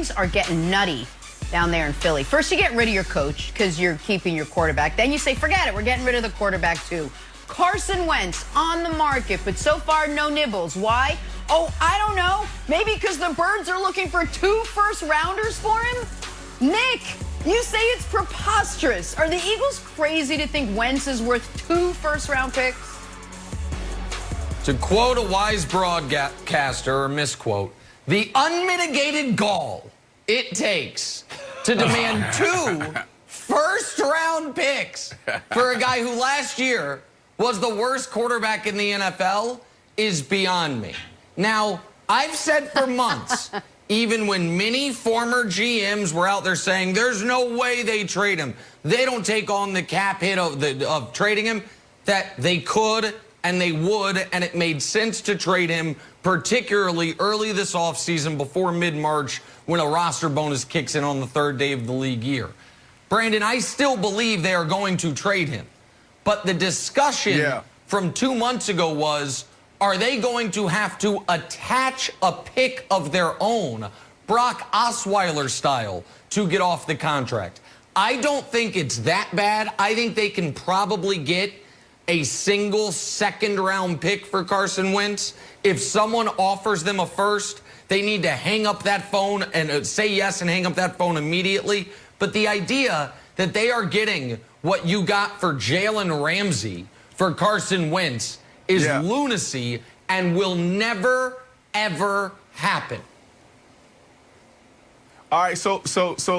things are getting nutty down there in Philly. First, you get rid of your coach because you're keeping your quarterback. Then you say, forget it, we're getting rid of the quarterback too. Carson Wentz on the market, but so far no nibbles. Why? Oh, I don't know. Maybe because the Birds are looking for 2 first-rounders for him? Nick, you say it's preposterous. Are the Eagles crazy to think Wentz is worth 2 first-round picks? To quote a wise broadcaster, or misquote, the unmitigated gall it takes to demand 2 first-round picks for a guy who last year was the worst quarterback in the NFL is beyond me. Now, I've said for months, even when many former GMs were out there saying there's no way they trade him, they don't take on the cap hit of trading him, that they could and they would, and it made sense to trade him, particularly early this offseason before mid-March when a roster bonus kicks in on the 3rd day of the league year. Brandon, I still believe they are going to trade him. But the discussion from 2 months ago was, are they going to have to attach a pick of their own, Brock Osweiler style, to get off the contract? I don't think it's that bad. I think they can probably get a single second-round pick for Carson Wentz. If someone offers them a first, they need to hang up that phone and say yes and hang up that phone immediately. But the idea that they are getting what you got for Jalen Ramsey for Carson Wentz is lunacy and will never, ever happen. All right, so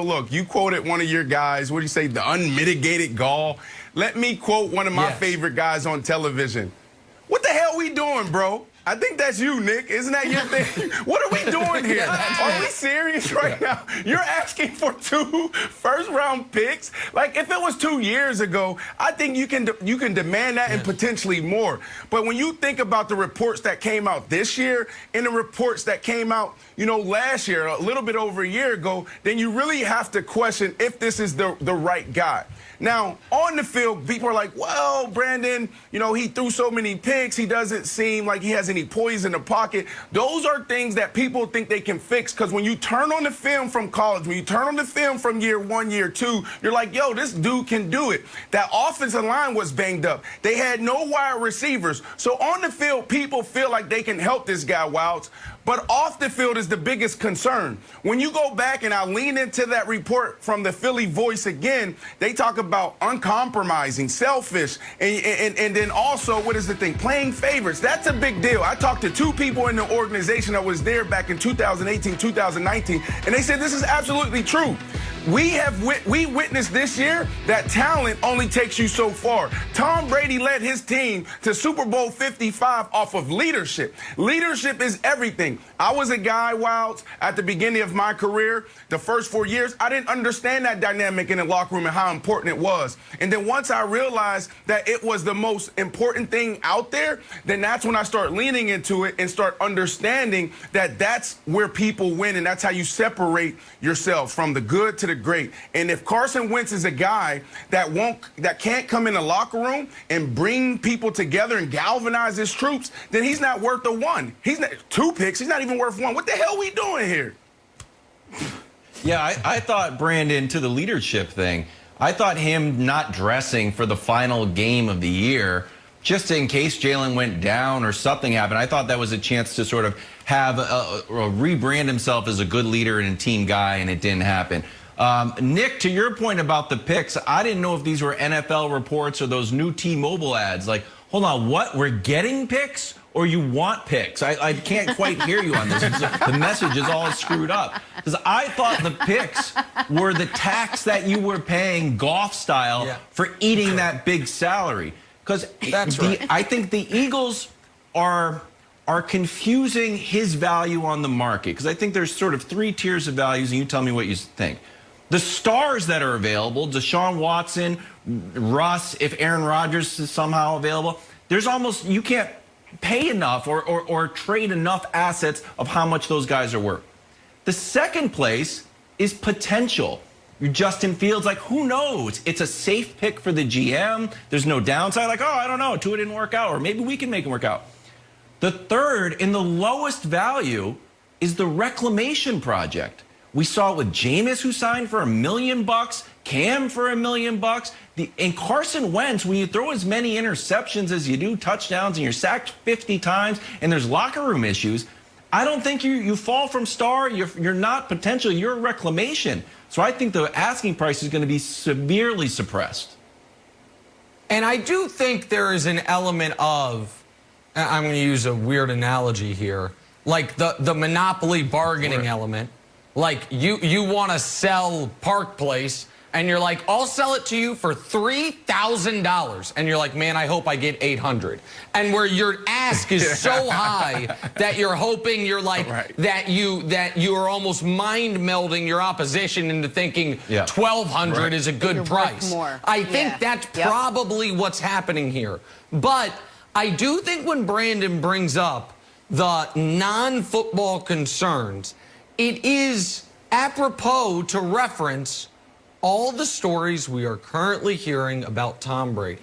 look, you quoted one of your guys. What do you say? The unmitigated gall. Let me quote one of my favorite guys on television. What the hell we doing, bro? I think that's you, Nick. Isn't that your thing? What are we doing here? Are we serious right now? You're asking for 2 first-round picks? Like, if it was 2 years ago, I think you can demand that and potentially more. But when you think about the reports that came out this year and the reports that came out, last year, a little bit over a year ago, then you really have to question if this is the right guy. Now, on the field, people are like, well, Brandon, he threw so many picks. He doesn't seem like he has any poise in the pocket. Those are things that people think they can fix because when you turn on the film from college, when you turn on the film from year 1, year 2, you're like, yo, this dude can do it. That offensive line was banged up. They had no wide receivers. So on the field, people feel like they can help this guy, Wilds. But off the field is the biggest concern. When you go back, and I lean into that report from the Philly Voice again, they talk about uncompromising, selfish, and then also, what is the thing? Playing favorites. That's a big deal. I talked to 2 people in the organization that was there back in 2018, 2019, and they said this is absolutely true. We witnessed this year that talent only takes you so far. Tom Brady led his team to Super Bowl 55 off of leadership. Leadership is everything. I was a guy, Wilds, at the beginning of my career, the first 4 years, I didn't understand that dynamic in the locker room and how important it was. And then once I realized that it was the most important thing out there, then that's when I start leaning into it and start understanding that that's where people win and that's how you separate yourself from the good to the great. And if Carson Wentz is a guy that can't come in the locker room and bring people together and galvanize his troops, then he's not worth the 1. He's not 2 picks. He's not even worth 1. What the hell are we doing here? Yeah, I thought, Brandon, to the leadership thing, I thought him not dressing for the final game of the year, just in case Jalen went down or something happened, I thought that was a chance to sort of have rebrand himself as a good leader and a team guy, and it didn't happen. Nick, to your point about the picks, I didn't know if these were NFL reports or those new T-Mobile ads. Like, hold on, what? We're getting picks or you want picks? I can't quite hear you on this. The message is all screwed up. Because I thought the picks were the tax that you were paying Goff style for eating that big salary. Because I think the Eagles are confusing his value on the market. Because I think there's sort of 3 tiers of values, and you tell me what you think. The stars that are available, Deshaun Watson, Russ, if Aaron Rodgers is somehow available, there's almost, you can't pay enough or trade enough assets of how much those guys are worth. The second place is potential. Your Justin Fields, like, who knows? It's a safe pick for the GM. There's no downside, like, oh, I don't know, Tua didn't work out, or maybe we can make it work out. The third, in the lowest value, is the reclamation project. We saw it with Jameis, who signed for $1 million, Cam for $1 million, and Carson Wentz. When you throw as many interceptions as you do, touchdowns, and you're sacked 50 times, and there's locker room issues, I don't think you fall from star. You're not potential. You're a reclamation. So I think the asking price is going to be severely suppressed. And I do think there is an element of, I'm going to use a weird analogy here, like the monopoly bargaining element. Like you want to sell Park Place, and you're like, I'll sell it to you for $3,000. And you're like, man, I hope I get $800. And where your ask is so high that you're hoping you're like, that you are almost mind melding your opposition into thinking $1,200 is a good price. I think that's probably what's happening here. But I do think when Brandon brings up the non-football concerns, it is apropos to reference all the stories we are currently hearing about Tom Brady.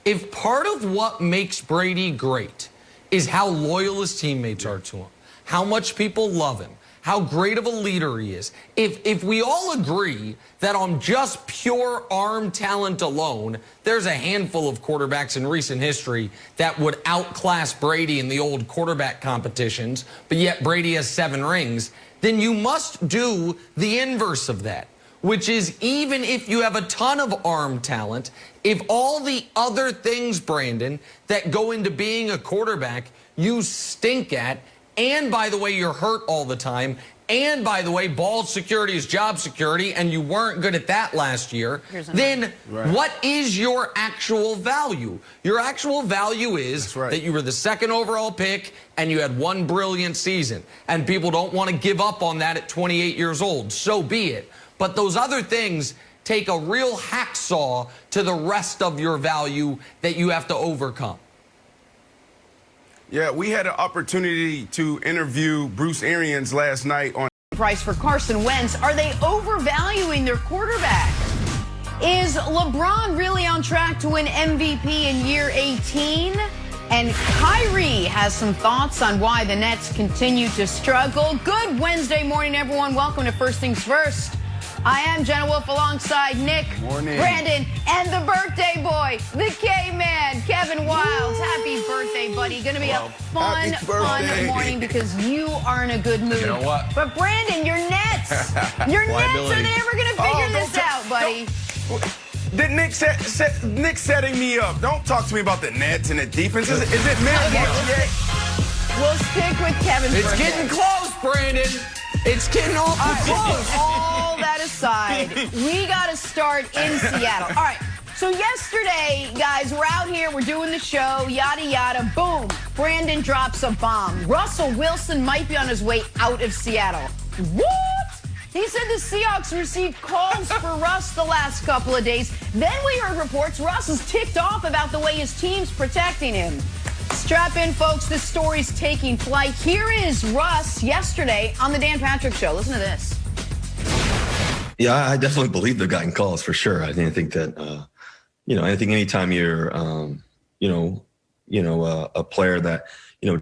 If part of what makes Brady great is how loyal his teammates are to him, how much people love him, how great of a leader he is, if we all agree that on just pure arm talent alone, there's a handful of quarterbacks in recent history that would outclass Brady in the old quarterback competitions, but yet Brady has 7 rings, then you must do the inverse of that, which is even if you have a ton of arm talent, if all the other things, Brandon, that go into being a quarterback you stink at, and by the way, you're hurt all the time, and by the way, ball security is job security, and you weren't good at that last year, then what is your actual value? Your actual value is that you were the 2nd overall pick and you had 1 brilliant season. And people don't want to give up on that at 28 years old. So be it. But those other things take a real hacksaw to the rest of your value that you have to overcome. Yeah, we had an opportunity to interview Bruce Arians last night on price for Carson Wentz. Are they overvaluing their quarterback? Is LeBron really on track to win MVP in year 18? And Kyrie has some thoughts on why the Nets continue to struggle. Good Wednesday morning, everyone. Welcome to First Things First. I am Jenna Wolf alongside Nick, Brandon, and the birthday boy, the K-Man, Kevin Wilds. Happy birthday, buddy. Going to be a fun morning because you are in a good mood. You know what? But Brandon, your Nets, are they ever going to figure this out, buddy? Did Nick setting me up? Don't talk to me about the Nets and the defense. Is it mid? We'll stick with Kevin's It's birthday. getting close, Brandon. It's getting awful close. All that aside, we got to start in Seattle. All right. So yesterday, guys, we're out here. We're doing the show. Yada, yada. Boom. Brandon drops a bomb. Russell Wilson might be on his way out of Seattle. What? He said the Seahawks received calls for Russ the last couple of days. Then we heard reports Russ is ticked off about the way his team's protecting him. Strap in, folks. This story's taking flight. Here is Russ yesterday on the Dan Patrick Show. Listen to this. Yeah, I definitely believe they've gotten calls for sure. I think that, I think anytime you're, a player that,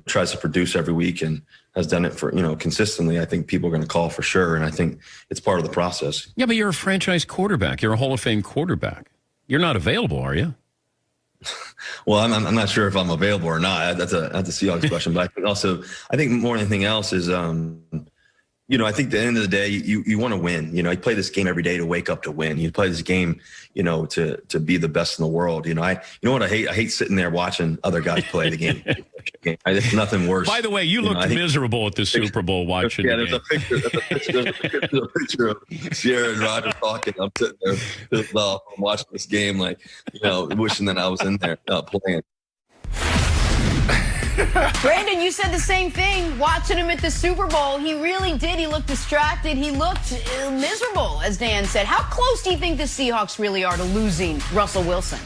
tries to produce every week and has done it for, consistently, I think people are going to call for sure. And I think it's part of the process. Yeah, but you're a franchise quarterback. You're a Hall of Fame quarterback. You're not available, are you? Well, I'm not sure if I'm available or not. That's a Seahawks question. But I think more than anything else is, I think at the end of the day, you want to win. You play this game every day to wake up to win. You play this game, to be the best in the world. I hate sitting there watching other guys play the game. There's nothing worse. By the way, you looked miserable at the Super Bowl watching. Yeah, there's a picture of Sierra and Roger talking. I'm sitting there I'm watching this game, wishing that I was in there playing. Brandon, you said the same thing. Watching him at the Super Bowl, he really did. He looked distracted. He looked miserable, as Dan said. How close do you think the Seahawks really are to losing Russell Wilson?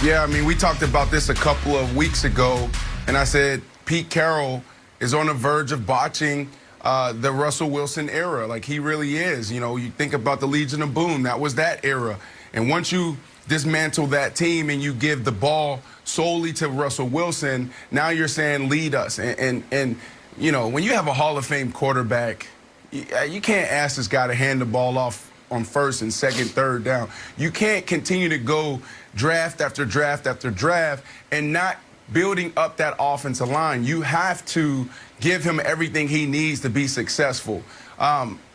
Yeah, I mean, we talked about this a couple of weeks ago, and I said Pete Carroll is on the verge of botching the Russell Wilson era. Like, he really is. You think about the Legion of Boom. That was that era. And once you dismantle that team and you give the ball solely to Russell Wilson, now you're saying lead us. And when you have a Hall of Fame quarterback You can't ask this guy to hand the ball off on first and second, third down. You can't continue to go draft after draft after draft and not building up that offensive line. You have to give him everything he needs to be successful.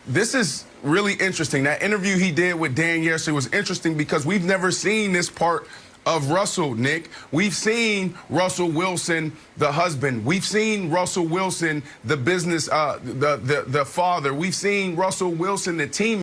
This is really interesting. That interview he did with Dan yesterday was interesting because we've never seen this part of Russell, Nick. We've seen Russell Wilson, the husband. We've seen Russell Wilson, the business, the father. We've seen Russell Wilson, the team.